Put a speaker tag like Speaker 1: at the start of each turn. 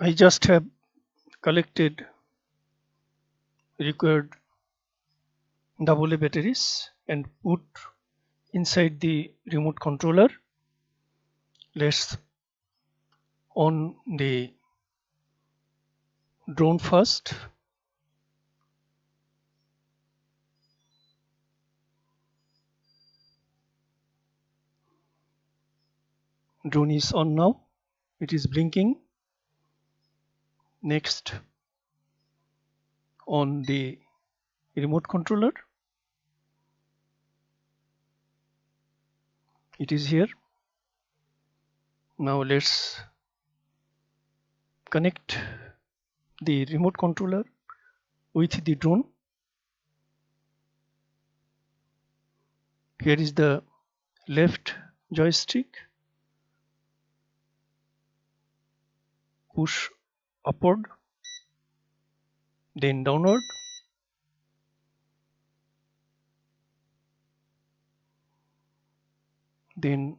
Speaker 1: I just have collected required AA batteries and put inside the remote controller. Let's on the drone first. Drone is on now. It is blinking. Next, on the remote controller. It is here. Now let's connect the remote controller with the drone. Here is the left joystick. Push upward, then downward. Then